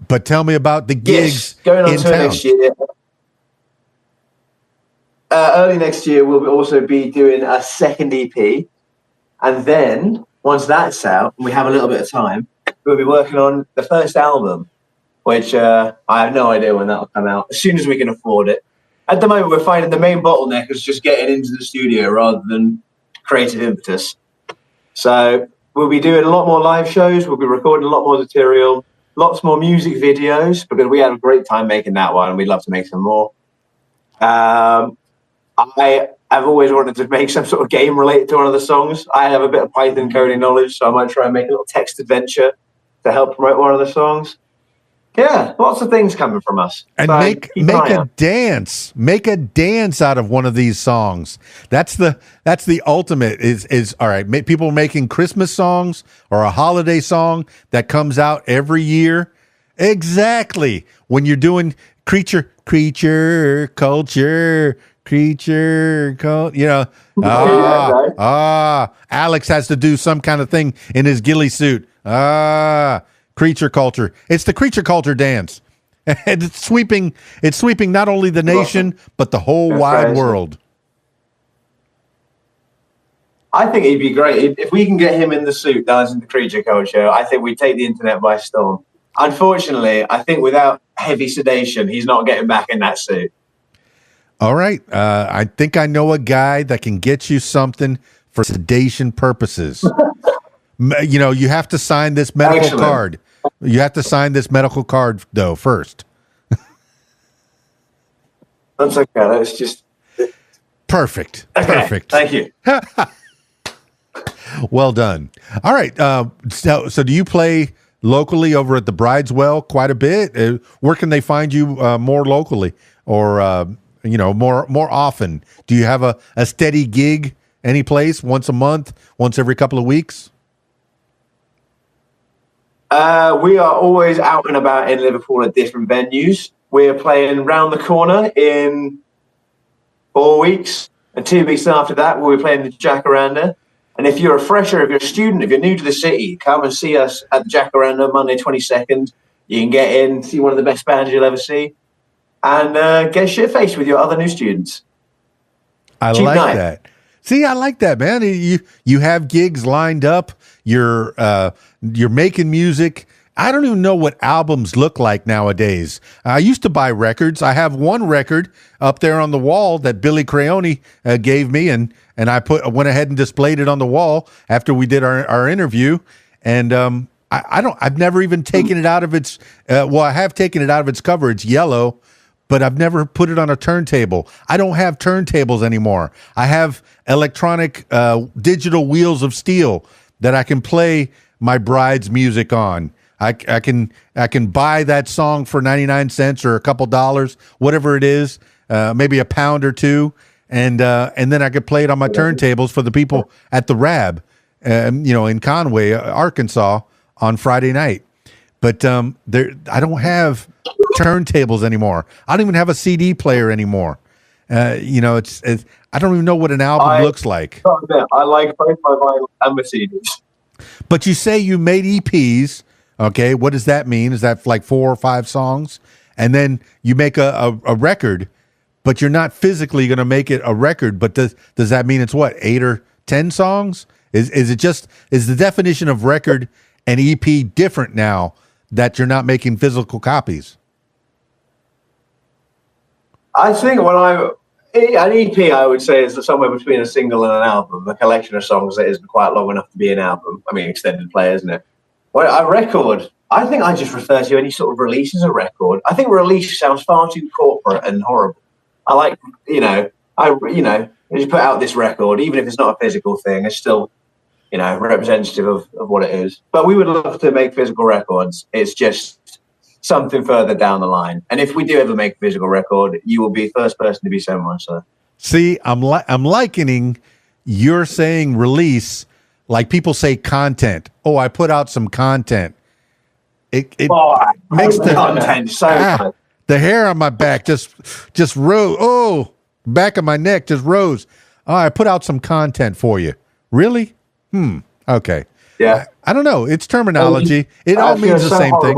But tell me about the gigs. Going on tour next year. Early next year, we'll also be doing a second EP. And then, once that's out, and we have a little bit of time, we'll be working on the first album, which I have no idea when that'll come out, as soon as we can afford it. At the moment, we're finding the main bottleneck is just getting into the studio rather than creative impetus. So we'll be doing a lot more live shows. We'll be recording a lot more material, lots more music videos, because we had a great time making that one, and we'd love to make some more. I've always wanted to make some sort of game related to one of the songs. I have a bit of Python coding knowledge, so I might try and make a little text adventure to help promote one of the songs. Yeah, lots of things coming from us. And so make a dance. Make a dance out of one of these songs. That's the ultimate is all right. People making Christmas songs or a holiday song that comes out every year. Exactly. When you're doing creature culture, Alex has to do some kind of thing in his ghillie suit. Creature culture. It's the creature culture dance. And it's sweeping not only the nation, but the whole wide world. I think he'd be great. If we can get him in the suit dancing the creature culture, I think we'd take the internet by storm. Unfortunately, I think without heavy sedation, he's not getting back in that suit. All right. I think I know a guy that can get you something for sedation purposes. You have to sign this medical card. You have to sign this medical card, though, first. That's okay. That's just... Perfect. Okay. Perfect. Thank you. Well done. All right. So do you play locally over at the Brideswell quite a bit? Where can they find you more locally or, more often? Do you have a steady gig any place, once a month, once every couple of weeks? We are always out and about in Liverpool at different venues. We're playing round the corner in 4 weeks, and 2 weeks after that, we'll be playing the Jacaranda. And if you're a fresher, if you're a student, if you're new to the city, come and see us at the Jacaranda Monday 22nd. You can get in, see one of the best bands you'll ever see, and get shit-faced with your other new students. I Cheap like night. that. See, I like that, man. You have gigs lined up. You're making music. I don't even know what albums look like nowadays. I used to buy records. I have one record up there on the wall that Billy Creone gave me, and I went ahead and displayed it on the wall after we did our interview. And I've never even taken it out of its. I have taken it out of its cover. It's yellow, but I've never put it on a turntable. I don't have turntables anymore. I have electronic digital wheels of steel that I can play my bride's music on. I can buy that song for 99 cents or a couple dollars, whatever it is, maybe a pound or two, and then I could play it on my turntables for the people at the Rab, in Conway, Arkansas, on Friday night. But I don't have turntables anymore. I don't even have a CD player anymore. It's I don't even know what an album looks like. I like both my vinyl and my CDs. But you say you made EPs. Okay, what does that mean? Is that like 4 or 5 songs? And then you make a record, but you're not physically going to make it a record. But does that mean it's what, 8 or 10 songs? Is the definition of record and EP different now that you're not making physical copies? I think an EP, I would say, is somewhere between a single and an album, a collection of songs that isn't quite long enough to be an album. I mean, extended play, isn't it? Well, a record, I think I just refer to any sort of release as a record. I think release sounds far too corporate and horrible. I like, I just put out this record, even if it's not a physical thing, it's still, representative of what it is. But we would love to make physical records. It's just something further down the line. And if we do ever make a physical record, you will be the first person to be someone. So, see, I'm likening you're saying release like people say content. Oh, I put out some content. it makes the content so good. The hair on my back just rose. Oh, back of my neck just rose. Oh, I put out some content for you. Really? Okay. Yeah. I don't know. It's terminology. It all means the same thing.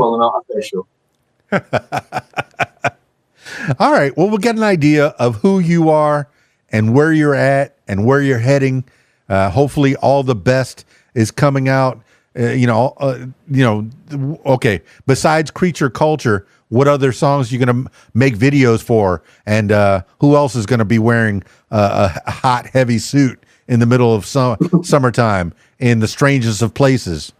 All right. Well, we'll get an idea of who you are and where you're at and where you're heading. Hopefully all the best is coming out. Okay. Besides Creature Culture, what other songs are you going to make videos for? And who else is going to be wearing a hot, heavy suit in the middle of summertime in the strangest of places?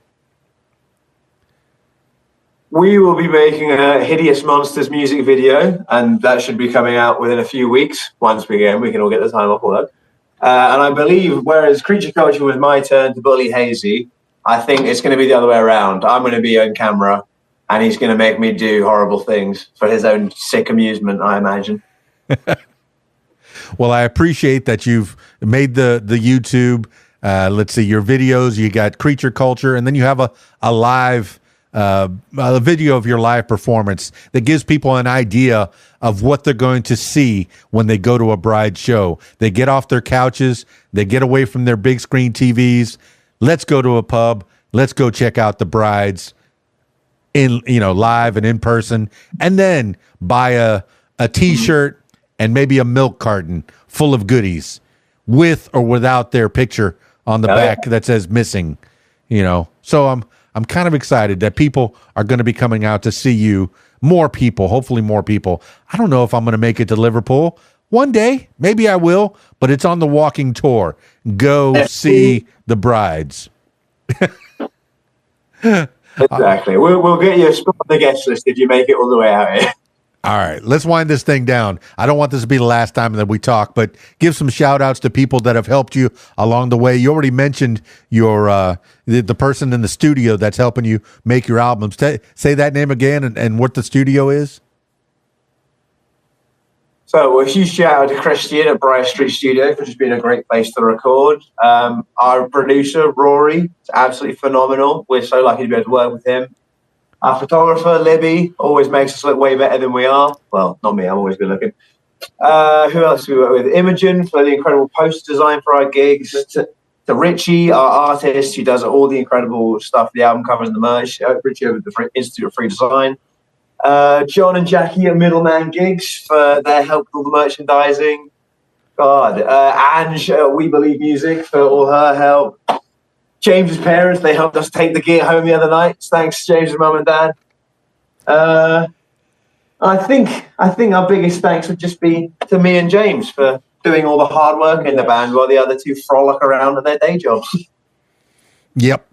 We will be making a Hideous Monsters music video, and that should be coming out within a few weeks. Once we can all get the time off work. And I believe, whereas Creature Culture was my turn to bully Hazy, I think it's going to be the other way around. I'm going to be on camera, and he's going to make me do horrible things for his own sick amusement, I imagine. Well, I appreciate that you've made the YouTube. Let's see, your videos. You got Creature Culture, and then you have a live a video of your live performance that gives people an idea of what they're going to see when they go to a bride show. They get off their couches, they get away from their big screen TVs. Let's go to a pub. Let's go check out the brides in live and in person, and then buy a T-shirt and maybe a milk carton full of goodies with or without their picture on the back that says missing. So I'm kind of excited that people are going to be coming out to see you. More people, hopefully more people. I don't know if I'm going to make it to Liverpool. One day, maybe I will, but it's on the walking tour. Go see the brides. Exactly. We'll get you a spot on the guest list if you make it all the way out here. All right, let's wind this thing down. I don't want this to be the last time that we talk, but give some shout outs to people that have helped you along the way. You already mentioned your the person in the studio that's helping you make your albums. Say that name again and what the studio is. So a huge shout out to Christian at Briar Street Studio for just being a great place to record. Our producer, Rory, is absolutely phenomenal. We're so lucky to be able to work with him. Our photographer, Libby, always makes us look way better than we are. Well, not me, I'm always good looking. Who else do we work with? Imogen for the incredible poster design for our gigs. To Richie, our artist, who does all the incredible stuff, the album covers and the merch. Richie over at the Institute of Free Design. John and Jackie at Middleman Gigs for their help with all the merchandising. Ange at We Believe Music for all her help. James's parents, they helped us take the gear home the other night. Thanks, James's mum and dad. I think our biggest thanks would just be to me and James for doing all the hard work in the band while the other two frolic around at their day jobs. Yep.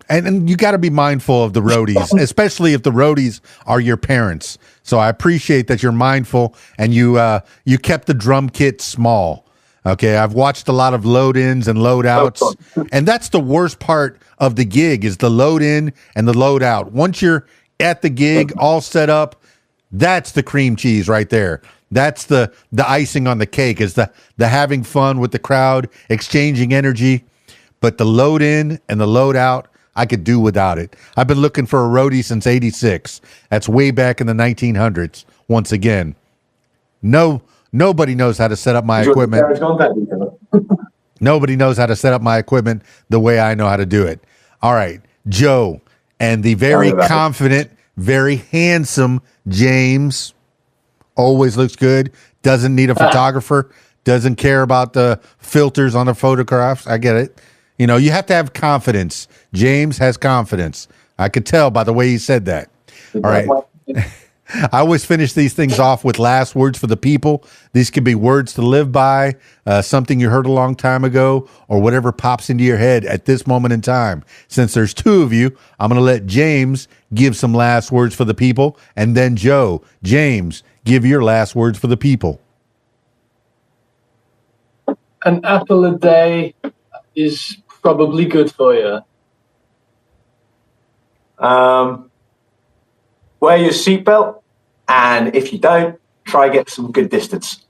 And you got to be mindful of the roadies, especially if the roadies are your parents. So I appreciate that you're mindful and you kept the drum kit small. Okay, I've watched a lot of load-ins and load-outs, and that's the worst part of the gig is the load-in and the load-out. Once you're at the gig, all set up, that's the cream cheese right there. That's the icing on the cake is the having fun with the crowd, exchanging energy. But the load-in and the load-out, I could do without it. I've been looking for a roadie since '86. That's way back in the 1900s, once again. Nobody knows how to set up my equipment. Nobody knows how to set up my equipment the way I know how to do it. All right, Joe and the very confident, very handsome James always looks good. Doesn't need a photographer. Doesn't care about the filters on the photographs. I get it. You have to have confidence. James has confidence. I could tell by the way he said that. All right. I always finish these things off with last words for the people. These could be words to live by, something you heard a long time ago, or whatever pops into your head at this moment in time. Since there's two of you, I'm going to let James give some last words for the people, and then Joe. James, give your last words for the people. An apple a day is probably good for you. Wear your seatbelt, and if you don't, try get some good distance.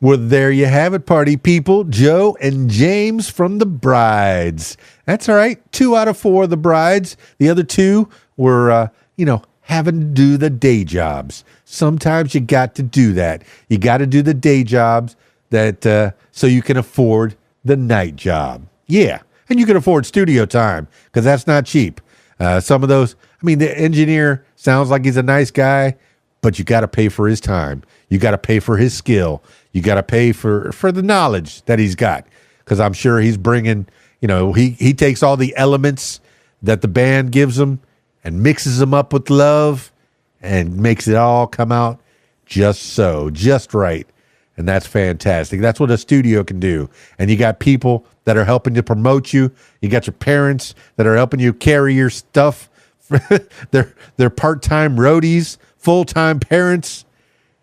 Well, there you have it, party people. Joe and James from the Brides. That's all right. 2 out of 4 of the Brides. The other 2 were, having to do the day jobs. Sometimes you got to do that. You got to do the day jobs that so you can afford the night job. Yeah, and you can afford studio time because that's not cheap. Some of those, the engineer sounds like he's a nice guy, but you got to pay for his time. You got to pay for his skill. You got to pay for the knowledge that he's got, because I'm sure he's bringing, he takes all the elements that the band gives him and mixes them up with love and makes it all come out just right. And that's fantastic. That's what a studio can do. And you got people that are helping to promote you. You got your parents that are helping you carry your stuff. They're part-time roadies, full-time parents.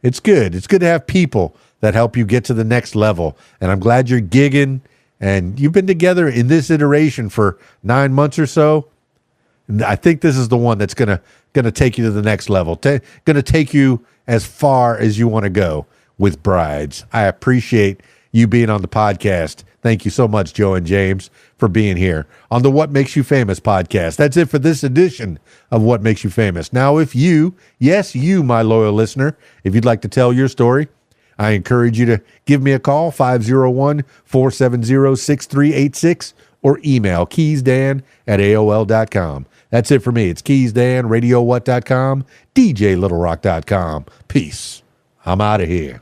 It's good. It's good to have people that help you get to the next level. And I'm glad you're gigging, and you've been together in this iteration for 9 months or so. And I think this is the one that's gonna take you to the next level. Gonna take you as far as you want to go with brides. I appreciate you being on the podcast. Thank you so much, Joe and James, for being here on the What Makes You Famous podcast. That's it for this edition of What Makes You Famous. Now, if you, my loyal listener, if you'd like to tell your story, I encourage you to give me a call, 501-470-6386, or email keysdan@aol.com. That's it for me. It's KeysDAN, RadioWhat.com, DJLittleRock.com. Peace. I'm out of here.